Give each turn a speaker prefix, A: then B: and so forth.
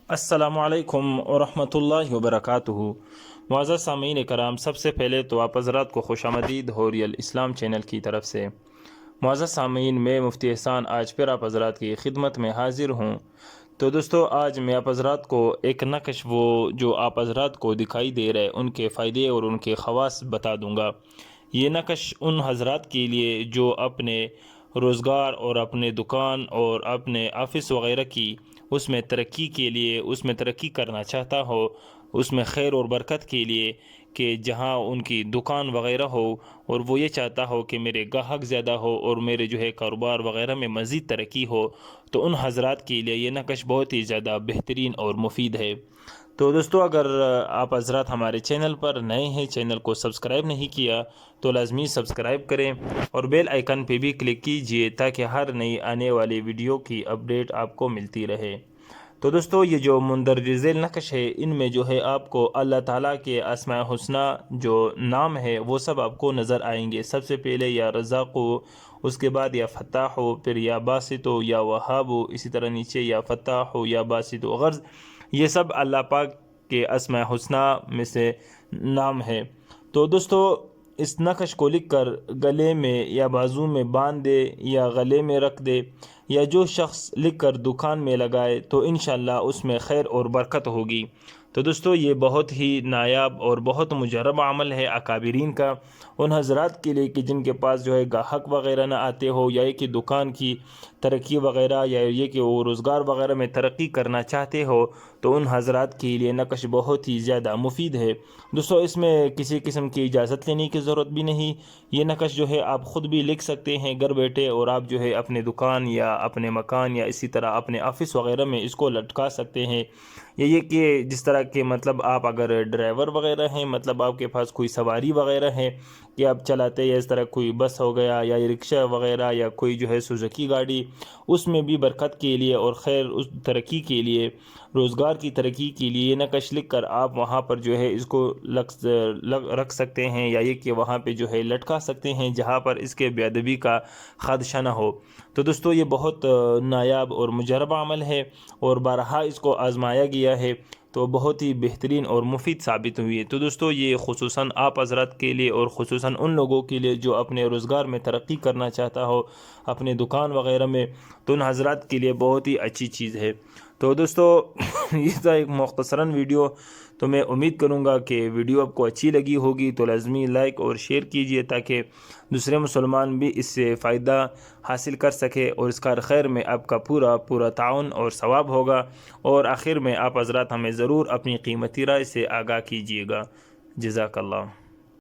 A: السلام علیکم ورحمۃ اللہ وبرکاتہ۔ معزز سامعین کرام، سب سے پہلے تو آپ حضرات کو خوش آمدید حوریل اسلام چینل کی طرف سے۔ معزز سامعین، میں مفتی احسان آج پھر آپ حضرات کی خدمت میں حاضر ہوں۔ تو دوستو، آج میں آپ حضرات کو ایک نقش جو آپ حضرات کو دکھائی دے رہے ان کے فائدے اور ان کے خواص بتا دوں گا۔ یہ نقش ان حضرات کے لیے جو اپنے روزگار اور اپنے دکان اور اپنے آفس وغیرہ کی اس میں ترقی کے لیے، اس میں ترقی کرنا چاہتا ہو، اس میں خیر اور برکت کے لیے کہ جہاں ان کی دکان وغیرہ ہو اور وہ یہ چاہتا ہو کہ میرے گاہک زیادہ ہو اور میرے کاروبار وغیرہ میں مزید ترقی ہو، تو ان حضرات کے لیے یہ نقش بہت ہی زیادہ بہترین اور مفید ہے۔ تو دوستو، اگر آپ حضرات ہمارے چینل پر نئے ہیں، چینل کو سبسکرائب نہیں کیا تو لازمی سبسکرائب کریں اور بیل آئیکن پہ بھی کلک کیجئے تاکہ ہر نئی آنے والی ویڈیو کی اپڈیٹ آپ کو ملتی رہے۔ تو دوستو، یہ جو مندرجہ ذیل نقش ہے، ان میں آپ کو اللہ تعالیٰ کے اسماء حسنہ جو نام ہے وہ سب آپ کو نظر آئیں گے۔ سب سے پہلے یا رزاق ہو، اس کے بعد یا فتاح ہو، پھر یا باسط ہو، یا وہاب ہو، اسی طرح نیچے یا فتاح ہو، یا باسط ہو، غرض یہ سب اللہ پاک کے اسماء حسنہ میں سے نام ہے۔ تو دوستو، اس نقش کو لکھ کر گلے میں یا بازو میں باندھ دے یا گلے میں رکھ دے، یا جو شخص لکھ کر دکان میں لگائے تو انشاءاللہ اس میں خیر اور برکت ہوگی۔ تو دوستو، یہ بہت ہی نایاب اور بہت مجرب عمل ہے اکابرین کا، ان حضرات کے لیے کہ جن کے پاس گاہک وغیرہ نہ آتے ہو، یا کہ دکان کی ترقی وغیرہ، یا یہ کہ وہ روزگار وغیرہ میں ترقی کرنا چاہتے ہو، تو ان حضرات کے لیے نقش بہت ہی زیادہ مفید ہے۔ دوستو، اس میں کسی قسم کی اجازت لینے کی ضرورت بھی نہیں۔ یہ نقش آپ خود بھی لکھ سکتے ہیں گھر بیٹھے، اور آپ اپنے دکان یا اپنے مکان یا اسی طرح اپنے آفس وغیرہ میں اس کو لٹکا سکتے ہیں۔ یہ کہ جس طرح کہ آپ اگر ڈرائیور وغیرہ ہیں، آپ کے پاس کوئی سواری وغیرہ ہے کہ آپ چلاتے ہیں، اس طرح کوئی بس ہو گیا یا رکشہ وغیرہ یا کوئی سوزوکی گاڑی، اس میں بھی برکت کے لیے اور خیر اس ترقی کے لیے، روزگار کی ترقی کے لیے یہ نقش لکھ کر آپ وہاں پر اس کو رکھ سکتے ہیں، یا یہ کہ وہاں پہ لٹکا سکتے ہیں جہاں پر اس کے بے ادبی کا خدشہ نہ ہو۔ تو دوستو، یہ بہت نایاب اور مجرب عمل ہے اور بارہا اس کو آزمایا گیا ہے، تو بہت ہی بہترین اور مفید ثابت ہوئی ہے۔ تو دوستو، یہ خصوصاً آپ حضرات کے لیے اور خصوصاً ان لوگوں کے لیے جو اپنے روزگار میں ترقی کرنا چاہتا ہو اپنے دکان وغیرہ میں، تو ان حضرات کے لیے بہت ہی اچھی چیز ہے۔ تو دوستو، یہ تھا ایک مختصراً ویڈیو، تو میں امید کروں گا کہ ویڈیو آپ کو اچھی لگی ہوگی، تو لازمی لائک اور شیئر کیجئے تاکہ دوسرے مسلمان بھی اس سے فائدہ حاصل کر سکے، اور اس کار خیر میں آپ کا پورا تعاون اور ثواب ہوگا۔ اور آخر میں آپ حضرات ہمیں ضرور اپنی قیمتی رائے سے آگاہ کیجئے گا۔ جزاک اللہ۔